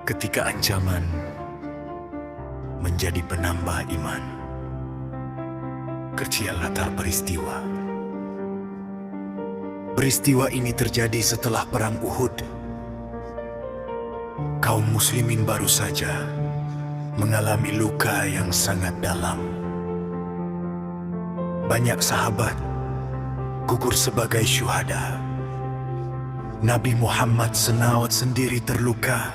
ketika ancaman menjadi penambah iman. Kecil latar peristiwa. Peristiwa ini terjadi setelah Perang Uhud. Kaum muslimin baru saja mengalami luka yang sangat dalam. Banyak sahabat gugur sebagai syuhada. Nabi Muhammad SAW sendiri terluka.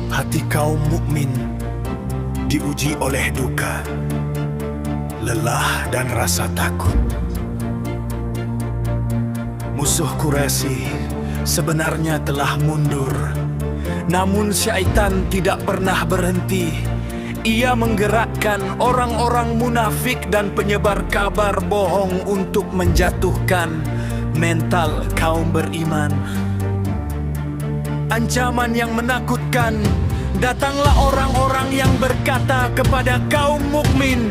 Hati kaum mukmin diuji oleh duka, lelah dan rasa takut. Musuh Quraisy sebenarnya telah mundur, namun syaitan tidak pernah berhenti. Ia menggerakkan orang-orang munafik dan penyebar kabar bohong untuk menjatuhkan mental kaum beriman. Ancaman yang menakutkan. Datanglah orang-orang yang berkata kepada kaum mukmin,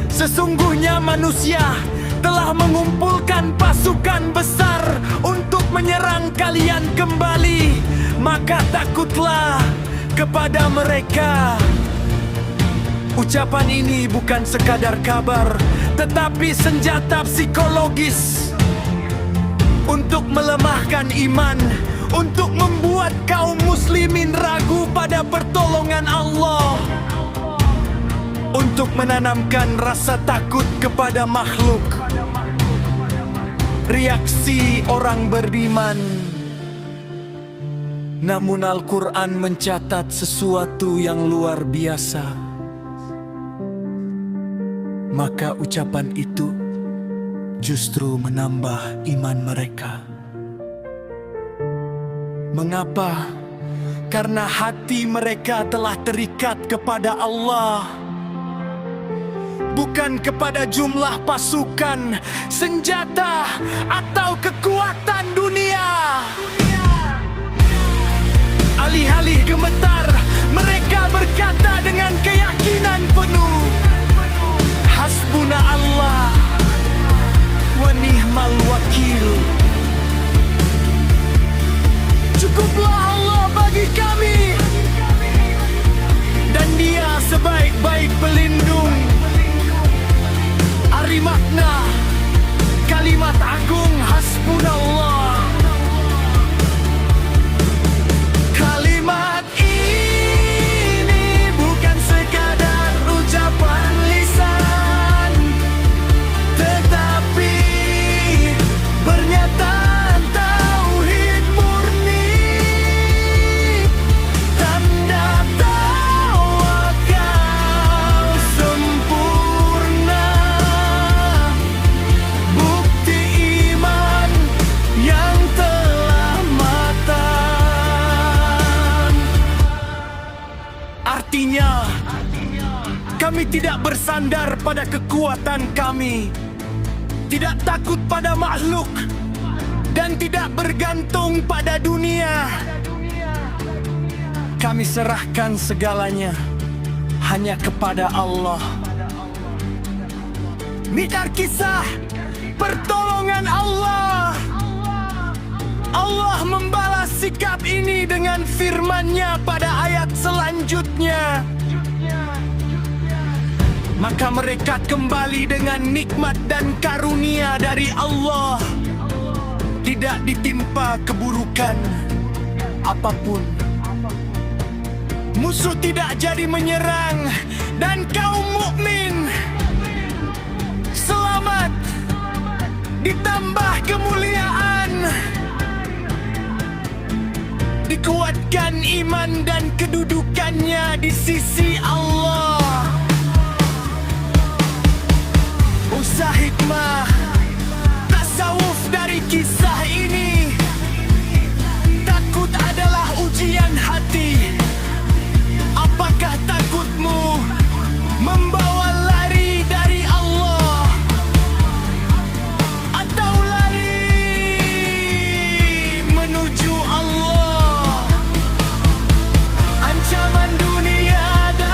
sesungguhnya manusia telah mengumpulkan pasukan besar untuk menyerang kalian kembali. Maka takutlah kepada mereka. Ucapan ini bukan sekadar kabar, tetapi senjata psikologis untuk melemahkan iman, untuk membuat kaum muslimin ragu pada pertolongan Allah, untuk menanamkan rasa takut kepada makhluk. Reaksi orang beriman. Namun Al-Quran mencatat sesuatu yang luar biasa. Maka ucapan itu justru menambah iman mereka. Mengapa? Karena hati mereka telah terikat kepada Allah, bukan kepada jumlah pasukan, senjata, atau kekuatan dunia. Alih-alih gemetar, mereka berkata dengan keyakinan penuh, Hasbuna Allah wa ni'mal wakil. Cukuplah Allah bagi kami, dan Dia sebaik-baik pelindung. Ari makna kalimat agung Hasbunallah. Kalimat ini bukan sekadar ucapan lisan, tetapi pernyataan tauhid murni, tanda tawakal sempurna, bukti iman yang telah matang. Artinya, kami tidak bersandar pada kekuatan kami, tidak takut pada makhluk, dan tidak bergantung pada dunia. Kami serahkan segalanya hanya kepada Allah. Mikar kisah pertolongan Allah. Allah membalas sikap ini dengan firman-Nya pada ayat selanjutnya. Maka mereka kembali dengan nikmat dan karunia dari Allah, tidak ditimpa keburukan apapun. Musuh tidak jadi menyerang, dan kaum mukmin selamat, ditambah kemuliaan, dikuatkan iman dan kedudukannya di sisi Allah. Usaha hikmah tasawuf dari kisah ini. Takut adalah ujian hati. Apakah takutmu membawa lari dari Allah, atau lari menuju Allah? Ancaman dunia dan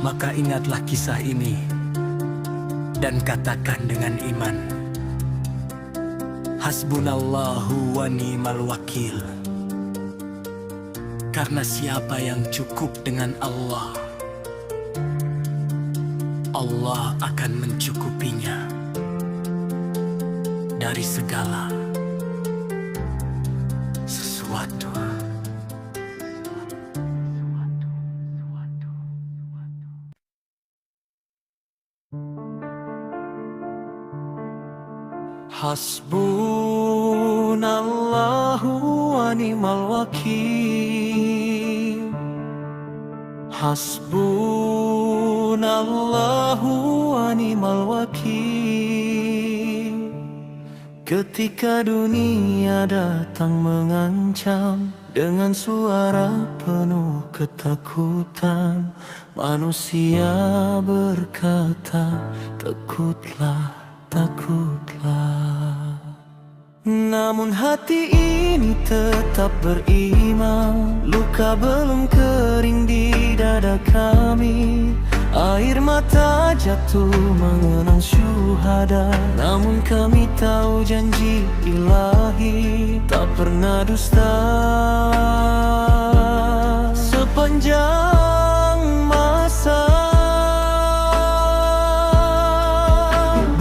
maka ingatlah kisah ini dan katakan dengan iman, Hasbunallahu wa ni'mal wakil. Karena siapa yang cukup dengan Allah, Allah akan mencukupinya dari segala sesuatu. Hasbunallahu wa ni'mal wakil. Hasbunallahu wa ni'mal wakil. Ketika dunia datang mengancam dengan suara penuh ketakutan, manusia berkata, takutlah, takutlah. Namun hati ini tetap beriman, luka belum kering di dada kami. Air mata jatuh mengenang syuhada, namun kami tahu janji ilahi tak pernah dusta. Sepanjang masa,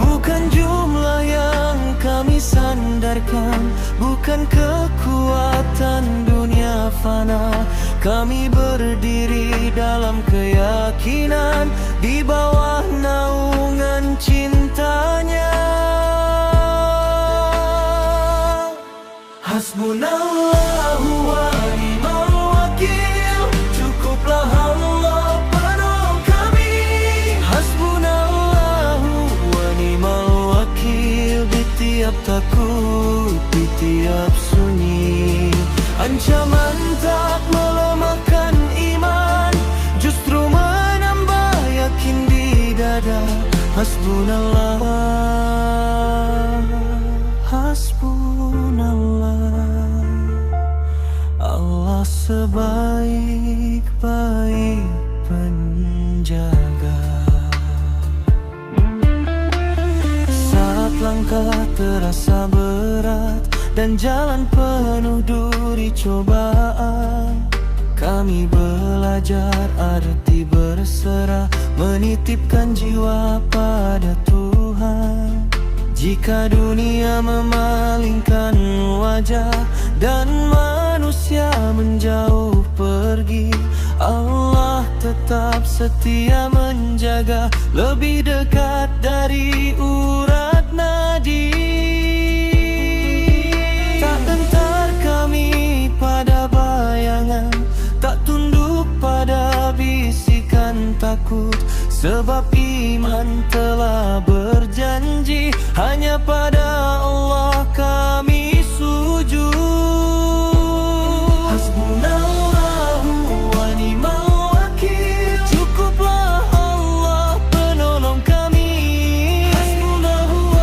bukan jumlah yang kami sandarkan, bukan kekuatan dunia fana. Kami berdiri dalam keyakinan di bawah naungan cintanya. Hasbunallahu wa ni'mal wakil. Cukuplah Allah penolong kami. Hasbunallahu wa ni'mal wakil. Di tiap takut, di tiap sunyi, ancaman tak melemahkan iman, justru menambah yakin di dada. Hasbunallah, hasbunallah. Allah sebaik-baik penjaga. Saat langkah terasa berat dan jalan penuh duri cobaan, kami belajar arti berserah, menitipkan jiwa pada Tuhan. Jika dunia memalingkan wajah dan manusia menjauh pergi, Allah tetap setia menjaga, lebih dekat dari urat nadi. Tak gentar kami pada bayangan, tak tunduk pada bisikan takut, sebab iman telah berjanji, hanya pada Allah kami sujud. Hasbunallahu wa ni'mal wakil. Cukuplah Allah penolong kami. Hasbunallahu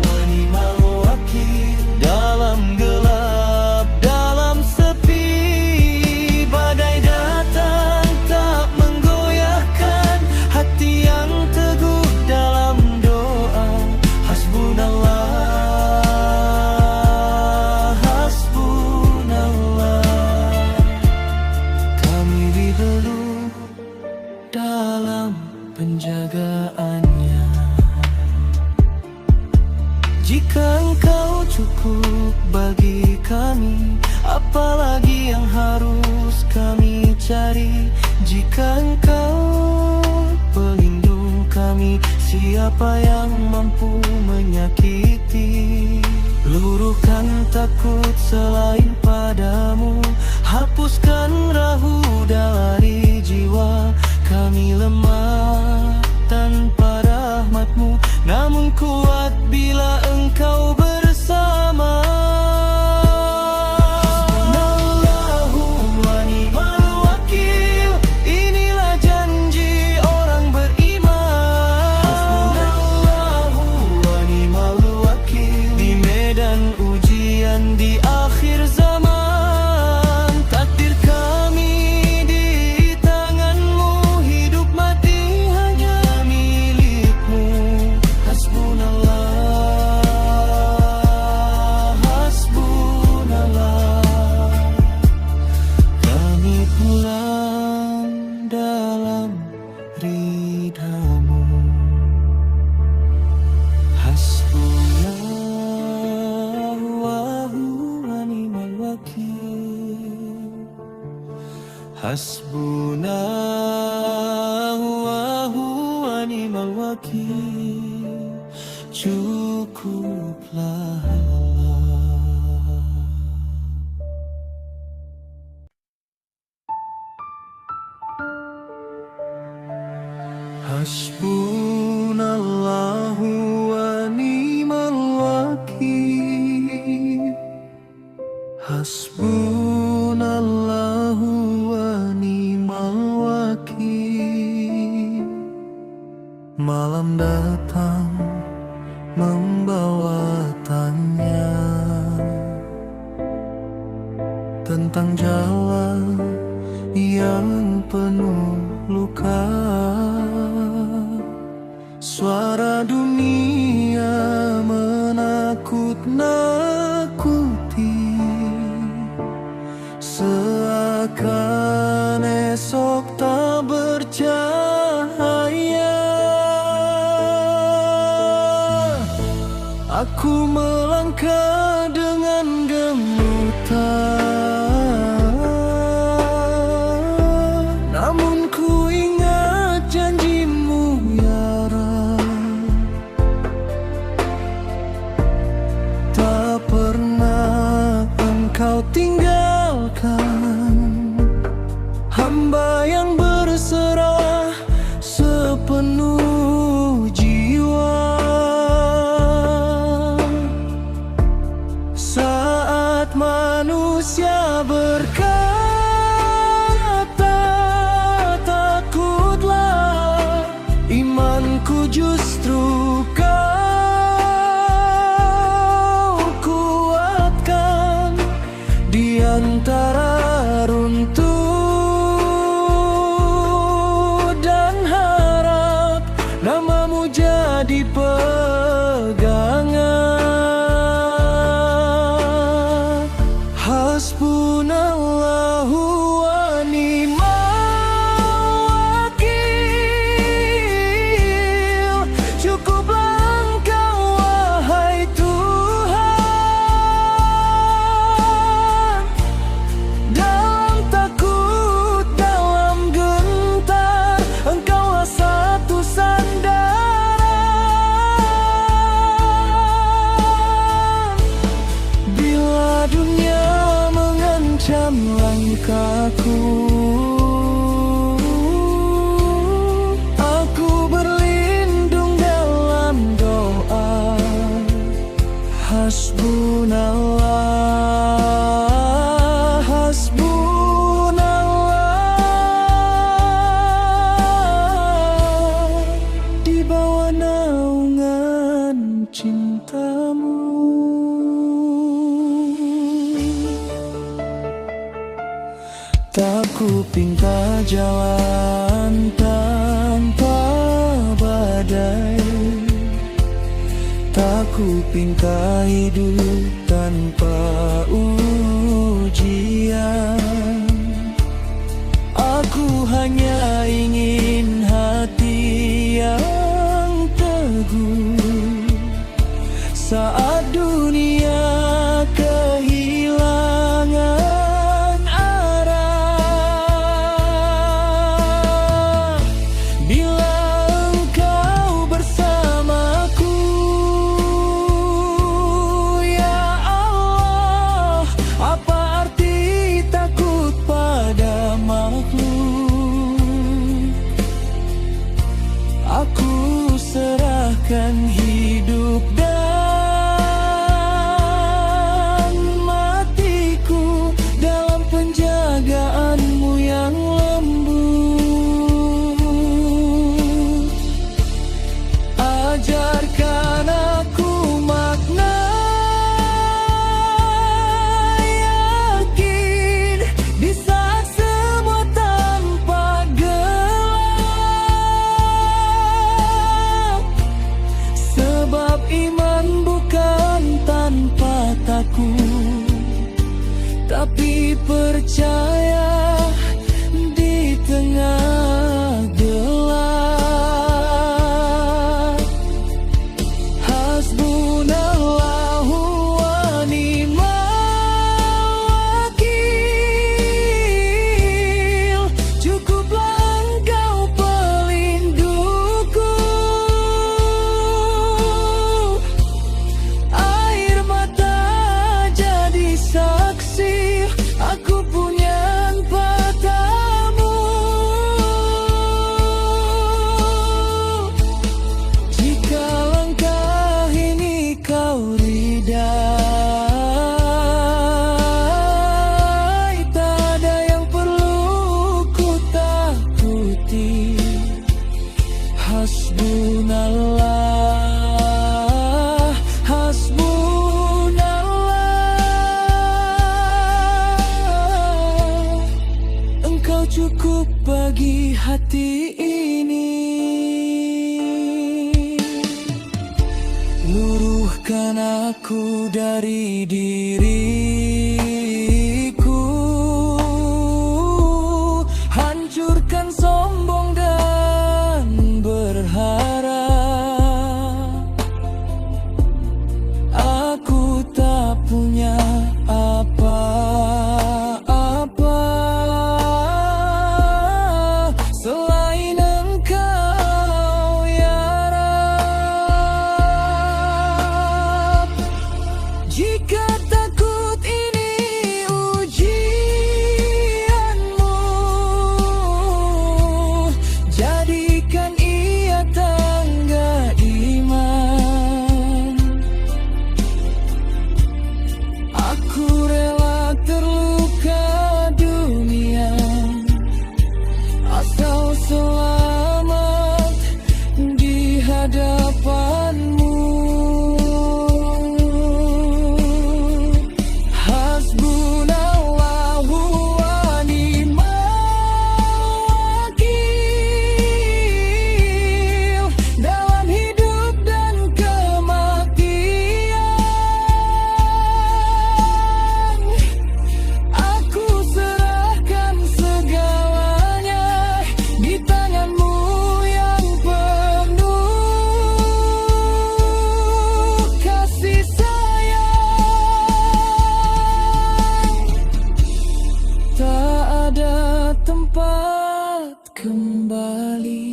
wa ni'mal wakil. Dalam gelap, dalam sepi, badai datang tak menggoyahkan hati yang teguh dalam doa. Hasbunallah, hasbunallah. Kami dibelung dalam penjagaannya. Jika Engkau cukup bagi kami, apalagi yang harus kami cari? Jika Engkau pelindung kami, siapa yang mampu menyakiti? Luruhkan takut selain padamu, hapuskan ragu dari jiwa. Kami lemah tanpa rahmat-Mu, namun kuat bila Engkau bersama. Hasbunallahu wa ni'mal wakil. Inilah janji orang beriman. Hasbunallahu wa ni'mal wakil. Di medan ujian di akhir zaman, takdir kami Hasbunallahu wa ni'mal wakil. Cukuplah Allah. Hasbunallahu wa ni'mal wakil. Hasbunallahu wa ni'mal wakil. Malam datang membawa tanya tentang jalan yang penuh luka. Suara dunia menakut-nakuti, seakan esok tak bercahaya. Aku melangkah dengan gemetar, namun ku ingat janjimu ya Rab. Tak pernah Engkau tinggalkan hamba yang berserah sepenuh jiwa. Saat manusia berkata takutlah, imanku justru kau kuatkan. Di antara runtuh dan harap, namamu jadi pegangan. Hasbunallahu wa ni'mal wakil. Cukuplah Engkau wahai Tuhan. Dalam takut, dalam gentar, Engkaulah satu sandaran. Bila dunia mengancam langkahku, aku berlindung dalam doa. Hasbunallah, hasbunallah, di bawah naungan cintamu. Tak kupinta jalan tanpa badai, tak kupinta hidup tanpa ujian. Aku hanya ingin hati yang teguh saat dunia kehilangan arah. Bila Engkau bersamaku, ya Allah, apa arti takut pada makhluk? cukup bagi hati ini. Luruhkan aku dari diriku, hancurkan sombong dan berharap. Aku tak punya apa-apa selain Engkau ya Rab. Jika takut ini ujianmu, jadikan ia tangga iman. Aku rela terluka dunia, asal selamat di hadapanmu. Hasbunallahu wa ni'mal wakil dalam hidup dan kematian. Aku serahkan segalanya di tangan-Mu yang penuh kasih sayang. Tak ada tempat kembali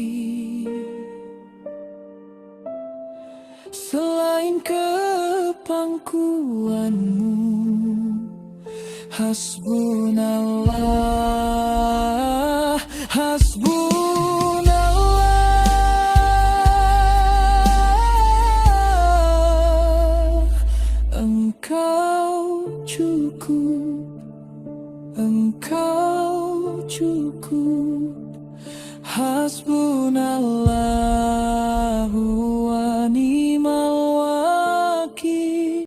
selain kepangkuan-Mu. Hasbunallah, hasbunallah. Engkau cukup, Engkau cukup. Hasbunallah.